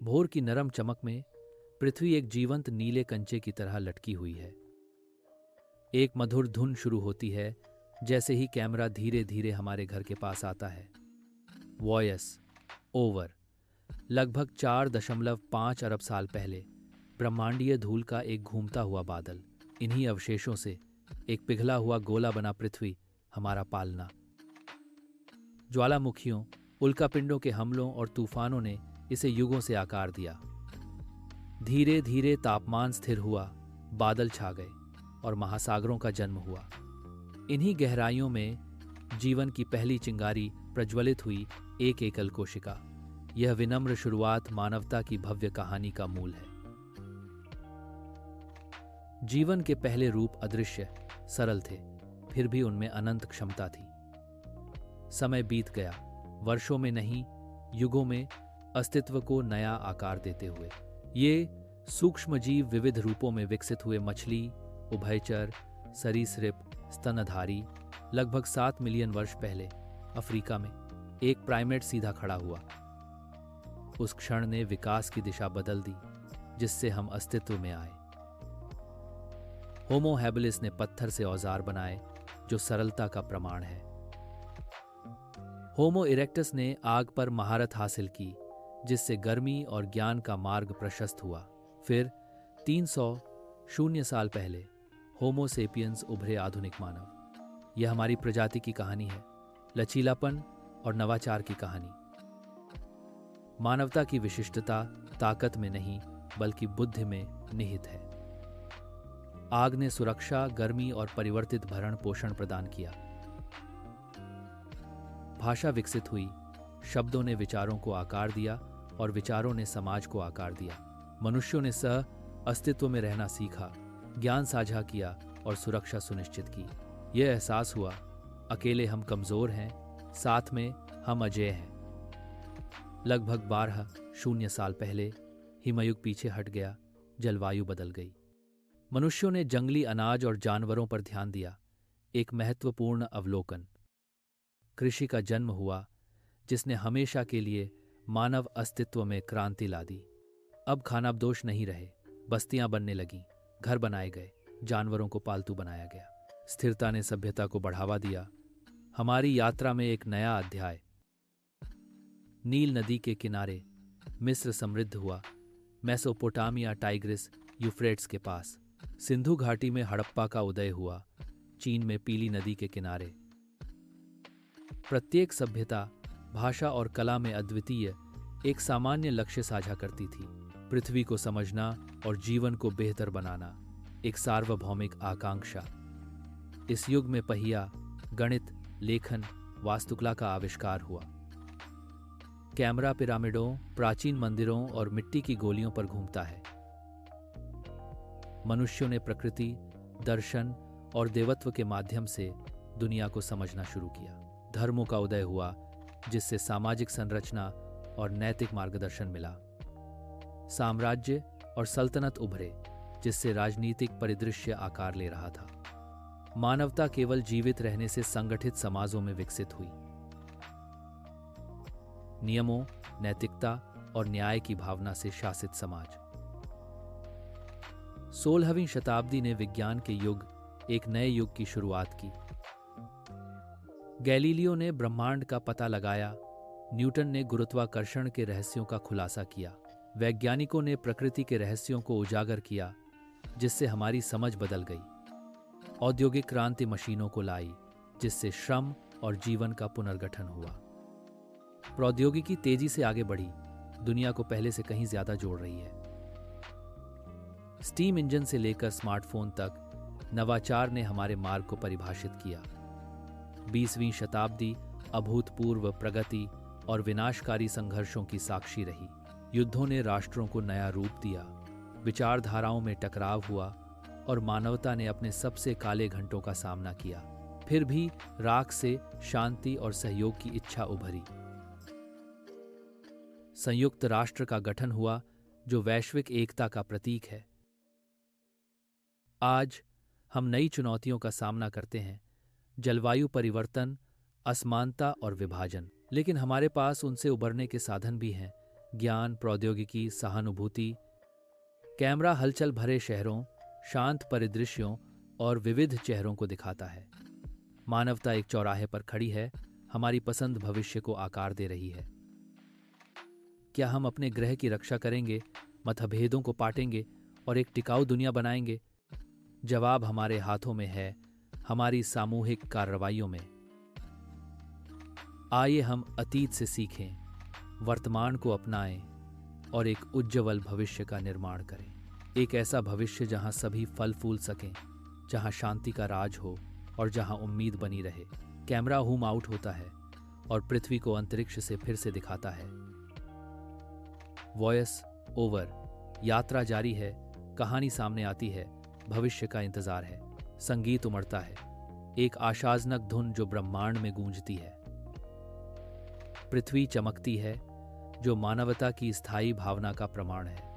भोर की नरम चमक में पृथ्वी एक जीवंत नीले कंचे की तरह लटकी हुई है। एक मधुर धुन शुरू होती है जैसे ही कैमरा धीरे धीरे हमारे घर के पास आता है। Voice over. लगभग 4.5 अरब साल पहले ब्रह्मांडीय धूल का एक घूमता हुआ बादल, इन्हीं अवशेषों से एक पिघला हुआ गोला बना पृथ्वी, हमारा पालना। ज्वालामुखियों, उल्कापिंडों के हमलों और तूफानों ने इसे युगों से आकार दिया। धीरे धीरे तापमान स्थिर हुआ, बादल छा गए और महासागरों का जन्म हुआ। इन्हीं गहराइयों में जीवन की पहली चिंगारी प्रज्वलित हुई, एक एकल कोशिका। यह विनम्र शुरुआत मानवता की भव्य कहानी का मूल है। जीवन के पहले रूप अदृश्य, सरल थे, फिर भी उनमें अनंत क्षमता थी। समय बीत गया, वर्षों में नहीं, युगों में, अस्तित्व को नया आकार देते हुए। ये सूक्ष्म जीव विविध रूपों में विकसित हुए। मछली, उभयचर, सरीसृप, स्तनधारी। लगभग 7 मिलियन वर्ष पहले अफ्रीका में एक प्राइमेट सीधा खड़ा हुआ। उस क्षण ने विकास की दिशा बदल दी जिससे हम अस्तित्व में आए। होमो हैबिलिस ने पत्थर से औजार बनाए जो सरलता का प्रमाण है। होमो इरेक्टस ने आग पर महारत हासिल की जिससे गर्मी और ज्ञान का मार्ग प्रशस्त हुआ। फिर 300 साल पहले होमो सेपियंस उभरे, आधुनिक मानव। यह हमारी प्रजाति की कहानी है, लचीलापन और नवाचार की कहानी। मानवता की विशिष्टता ताकत में नहीं बल्कि बुद्धि में निहित है। आग ने सुरक्षा, गर्मी और परिवर्तित भरण पोषण प्रदान किया। भाषा विकसित हुई, शब्दों ने विचारों को आकार दिया और विचारों ने समाज को आकार दिया। मनुष्यों ने सह अस्तित्व में रहना सीखा, ज्ञान साझा किया और सुरक्षा सुनिश्चित की। यह एहसास हुआ, अकेले हम कमजोर हैं, साथ में हम अजेय हैं। लगभग 1200 साल पहले हिमयुग पीछे हट गया, जलवायु बदल गई। मनुष्यों ने जंगली अनाज और जानवरों पर ध्यान दिया। एक महत्वपूर्ण अवलोकन। कृषि का जन्म हुआ जिसने हमेशा के लिए मानव अस्तित्व में क्रांति ला दी। अब खानाबदोश नहीं रहे, बस्तियां बनने लगीं, घर बनाए गए, जानवरों को पालतू बनाया गया। स्थिरता ने सभ्यता को बढ़ावा दिया। हमारी यात्रा में एक नया अध्याय। नील नदी के किनारे मिस्र समृद्ध हुआ, मेसोपोटामिया टाइग्रिस यूफ्रेट्स के पास, सिंधु घाटी में हड़प्पा का उदय हुआ, चीन में पीली नदी के किनारे। प्रत्येक सभ्यता, भाषा और कला में अद्वितीय, एक सामान्य लक्ष्य साझा करती थी, पृथ्वी को समझना और जीवन को बेहतर बनाना, एक सार्वभौमिक आकांक्षा। इस युग में पहिया, गणित, लेखन, वास्तुकला का आविष्कार हुआ। कैमरा पिरामिडों, प्राचीन मंदिरों और मिट्टी की गोलियों पर घूमता है। मनुष्यों ने प्रकृति, दर्शन और देवत्व के माध्यम से दुनिया को समझना शुरू किया। धर्मों का उदय हुआ जिससे सामाजिक संरचना और नैतिक मार्गदर्शन मिला। साम्राज्य और सल्तनत उभरे जिससे राजनीतिक परिदृश्य आकार ले रहा था। मानवता केवल जीवित रहने से संगठित समाजों में विकसित हुई। नियमों, नैतिकता और न्याय की भावना से शासित समाज। 16वीं शताब्दी ने विज्ञान के युग, एक नए युग की शुरुआत की। गैलीलियो ने ब्रह्मांड का पता लगाया, न्यूटन ने गुरुत्वाकर्षण के रहस्यों का खुलासा किया, वैज्ञानिकों ने प्रकृति के रहस्यों को उजागर किया जिससे हमारी समझ बदल गई। औद्योगिक क्रांति मशीनों को लाई जिससे श्रम और जीवन का पुनर्गठन हुआ। प्रौद्योगिकी तेजी से आगे बढ़ी, दुनिया को पहले से कहीं ज्यादा जोड़ रही है। स्टीम इंजन से लेकर स्मार्टफोन तक नवाचार ने हमारे मार्ग को परिभाषित किया। 20वीं शताब्दी अभूतपूर्व प्रगति और विनाशकारी संघर्षों की साक्षी रही। युद्धों ने राष्ट्रों को नया रूप दिया, विचारधाराओं में टकराव हुआ और मानवता ने अपने सबसे काले घंटों का सामना किया। फिर भी राख से शांति और सहयोग की इच्छा उभरी। संयुक्त राष्ट्र का गठन हुआ जो वैश्विक एकता का प्रतीक है। आज हम नई चुनौतियों का सामना करते हैं, जलवायु परिवर्तन, असमानता और विभाजन। लेकिन हमारे पास उनसे उबरने के साधन भी हैं, ज्ञान, प्रौद्योगिकी, सहानुभूति। कैमरा हलचल भरे शहरों, शांत परिदृश्यों और विविध चेहरों को दिखाता है। मानवता एक चौराहे पर खड़ी है, हमारी पसंद भविष्य को आकार दे रही है। क्या हम अपने ग्रह की रक्षा करेंगे, मतभेदों को पाटेंगे और एक टिकाऊ दुनिया बनाएंगे? जवाब हमारे हाथों में है, हमारी सामूहिक कार्रवाइयों में। आइए हम अतीत से सीखें, वर्तमान को अपनाएं और एक उज्ज्वल भविष्य का निर्माण करें। एक ऐसा भविष्य जहां सभी फल फूल सकें, जहां शांति का राज हो और जहां उम्मीद बनी रहे। कैमरा होम आउट होता है और पृथ्वी को अंतरिक्ष से फिर से दिखाता है। Voice over. यात्रा जारी है, कहानी सामने आती है, भविष्य का इंतजार है। संगीत उमड़ता है, एक आशाजनक धुन जो ब्रह्मांड में गूंजती है। पृथ्वी चमकती है, जो मानवता की स्थायी भावना का प्रमाण है।